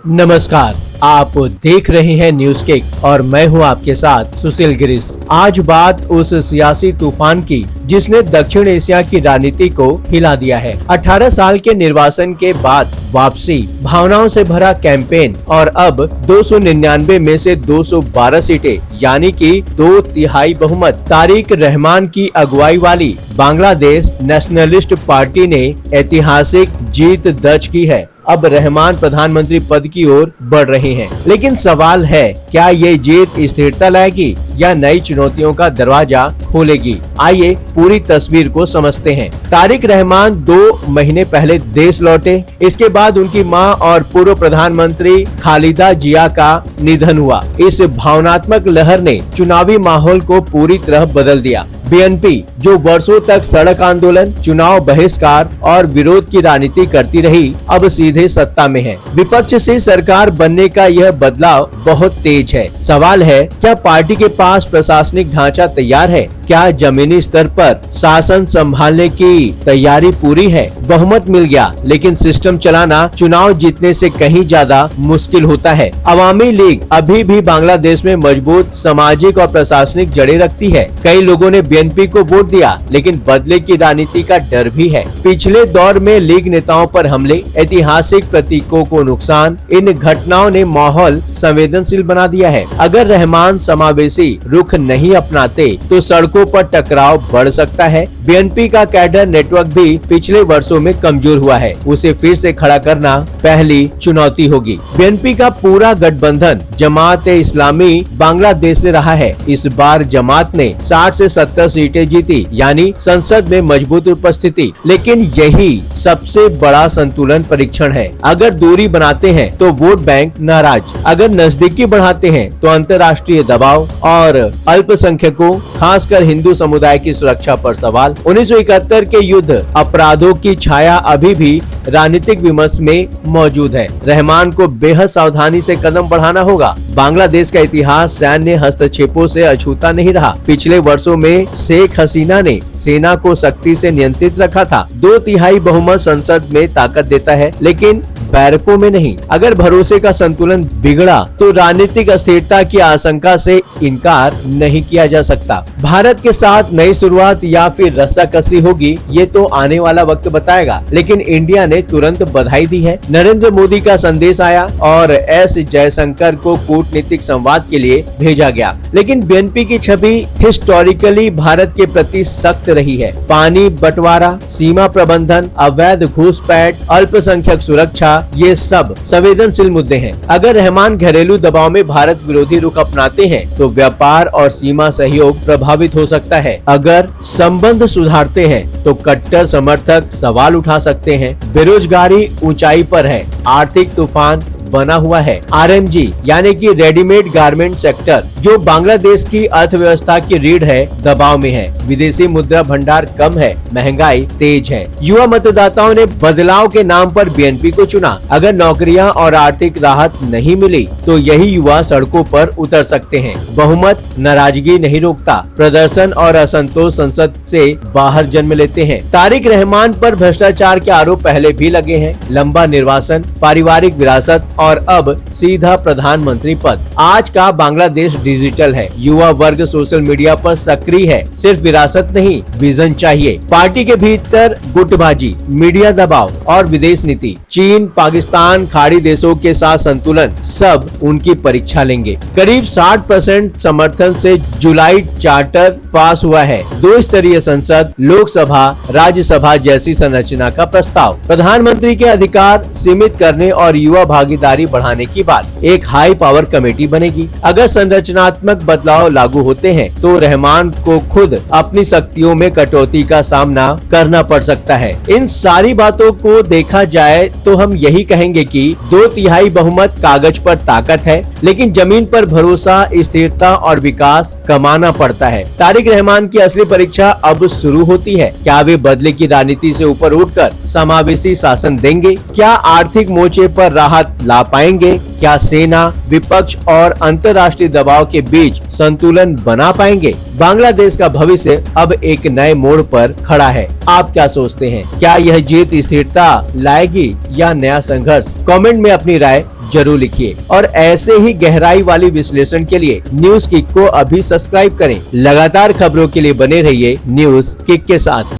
नमस्कार, आप देख रहे हैं न्यूज किक और मैं हूं आपके साथ सुशील गिरीश। आज बात उस सियासी तूफान की जिसने दक्षिण एशिया की राजनीति को हिला दिया है। 18 साल के निर्वासन के बाद वापसी, भावनाओं से भरा कैंपेन और अब 299 में से 212 सीटें यानी कि 2/3 बहुमत। तारिक रहमान की अगुवाई वाली बांग्लादेश नेशनलिस्ट पार्टी ने ऐतिहासिक जीत दर्ज की है। अब रहमान प्रधानमंत्री पद की ओर बढ़ रहे हैं, लेकिन सवाल है क्या ये जीत स्थिरता लाएगी या नई चुनौतियों का दरवाजा खोलेगी। आइए पूरी तस्वीर को समझते हैं। तारिक रहमान 2 महीने पहले देश लौटे। इसके बाद उनकी मां और पूर्व प्रधानमंत्री खालिदा जिया का निधन हुआ। इस भावनात्मक लहर ने चुनावी माहौल को पूरी तरह बदल दिया। बीएनपी जो वर्षों तक सड़क आंदोलन, चुनाव बहिष्कार और विरोध की राजनीति करती रही, अब सीधे सत्ता में है। विपक्ष से सरकार बनने का यह बदलाव बहुत तेज है। सवाल है क्या पार्टी के पास प्रशासनिक ढांचा तैयार है? क्या जमीनी स्तर पर शासन संभालने की तैयारी पूरी है? बहुमत मिल गया, लेकिन सिस्टम चलाना चुनाव जीतने से कहीं ज्यादा मुश्किल होता है। अवामी लीग अभी भी बांग्लादेश में मजबूत सामाजिक और प्रशासनिक जड़ें रखती है। कई लोगों ने बीएनपी को वोट दिया, लेकिन बदले की राजनीति का डर भी है। पिछले दौर में लीग नेताओं पर हमले, ऐतिहासिक प्रतीकों को नुकसान, इन घटनाओं ने माहौल संवेदनशील बना दिया है। अगर रहमान समावेशी रुख नहीं अपनाते तो सड़कों पर टकराव बढ़ सकता है। बीएनपी का कैडर नेटवर्क भी पिछले वर्षों में कमजोर हुआ है। उसे फिर से खड़ा करना पहली चुनौती होगी। बीएनपी का पूरा गठबंधन जमात-ए-इस्लामी बांग्लादेश से रहा है। इस बार जमात ने 60 से 70 सीटें जीती, यानी संसद में मजबूत उपस्थिति। लेकिन यही सबसे बड़ा संतुलन परीक्षण है। अगर दूरी बनाते हैं तो वोट बैंक नाराज, अगर नजदीकी बढ़ाते हैं तो अंतर्राष्ट्रीय दबाव और अल्पसंख्यकों खासकर हिंदू समुदाय की सुरक्षा पर सवाल। 1971 के युद्ध अपराधों की छाया अभी भी राजनीतिक विमर्श में मौजूद है। रहमान को बेहद सावधानी से कदम बढ़ाना होगा। बांग्लादेश का इतिहास सैन्य हस्तक्षेपों से अछूता नहीं रहा। पिछले वर्षों में शेख हसीना ने सेना को सख्ती से नियंत्रित रखा था। 2/3 बहुमत संसद में ताकत देता है, लेकिन बैरकों में नहीं। अगर भरोसे का संतुलन बिगड़ा तो राजनीतिक अस्थिरता की आशंका से इनकार नहीं किया जा सकता। भारत के साथ नई शुरुआत या फिर रस्साकसी होगी, ये तो आने वाला वक्त बताएगा। लेकिन इंडिया ने तुरंत बधाई दी है। नरेंद्र मोदी का संदेश आया और एस जयशंकर को कूटनीतिक संवाद के लिए भेजा गया। लेकिन बीएनपी की छवि हिस्टोरिकली भारत के प्रति सख्त रही है। पानी बंटवारा, सीमा प्रबंधन, अवैध घुसपैठ, अल्पसंख्यक सुरक्षा, ये सब संवेदनशील मुद्दे हैं। अगर रहमान घरेलू दबाव में भारत विरोधी रुख अपनाते हैं तो व्यापार और सीमा सहयोग प्रभावित हो सकता है। अगर संबंध सुधारते हैं तो कट्टर समर्थक सवाल उठा सकते हैं। बेरोजगारी ऊंचाई पर है, आर्थिक तूफान बना हुआ है। आरएमजी यानी कि रेडीमेड गारमेंट सेक्टर जो बांग्लादेश की अर्थव्यवस्था की रीढ़ है, दबाव में है। विदेशी मुद्रा भंडार कम है, महंगाई तेज है। युवा मतदाताओं ने बदलाव के नाम पर बीएनपी को चुना। अगर नौकरियां और आर्थिक राहत नहीं मिली तो यही युवा सड़कों पर उतर सकते हैं। बहुमत नाराजगी नहीं रोकता, प्रदर्शन और असंतोष संसद से बाहर जन्म लेते हैं। तारिक रहमान पर भ्रष्टाचार के आरोप पहले भी लगे हैं। लंबा निर्वासन, पारिवारिक विरासत और अब सीधा प्रधानमंत्री पद। आज का बांग्लादेश डिजिटल है। युवा वर्ग सोशल मीडिया पर सक्रिय है। सिर्फ विरासत नहीं, विजन चाहिए। पार्टी के भीतर गुटबाजी, मीडिया दबाव और विदेश नीति, चीन, पाकिस्तान, खाड़ी देशों के साथ संतुलन, सब उनकी परीक्षा लेंगे। करीब 60% समर्थन से जुलाई चार्टर पास हुआ है। 2 स्तरीय संसद, लोकसभा, राज्यसभा जैसी संरचना का प्रस्ताव, प्रधानमंत्री के अधिकार सीमित करने और युवा भागीदारी बढ़ाने की बात। एक हाई पावर कमेटी बनेगी। अगर संरचनात्मक बदलाव लागू होते हैं तो रहमान को खुद अपनी शक्तियों में कटौती का सामना करना पड़ सकता है। इन सारी बातों को देखा जाए तो हम यही कहेंगे कि 2/3 बहुमत कागज पर ताकत है, लेकिन जमीन पर भरोसा, स्थिरता और विकास कमाना पड़ता है। तारिक रहमान की असली परीक्षा अब शुरू होती है। क्या वे बदले की राजनीति से ऊपर उठकर समावेशी शासन देंगे? क्या आर्थिक मोर्चे पर राहत ला पाएंगे? क्या सेना, विपक्ष और अंतर्राष्ट्रीय दबाव के बीच संतुलन बना पाएंगे? बांग्लादेश का भविष्य अब एक नए मोड़ पर खड़ा है। आप क्या सोचते हैं? क्या यह जीत स्थिरता लाएगी या नया संघर्ष? कमेंट में अपनी राय जरूर लिखिए और ऐसे ही गहराई वाली विश्लेषण के लिए न्यूज किक को अभी सब्सक्राइब करें। लगातार खबरों के लिए बने रहिए न्यूज किक के साथ।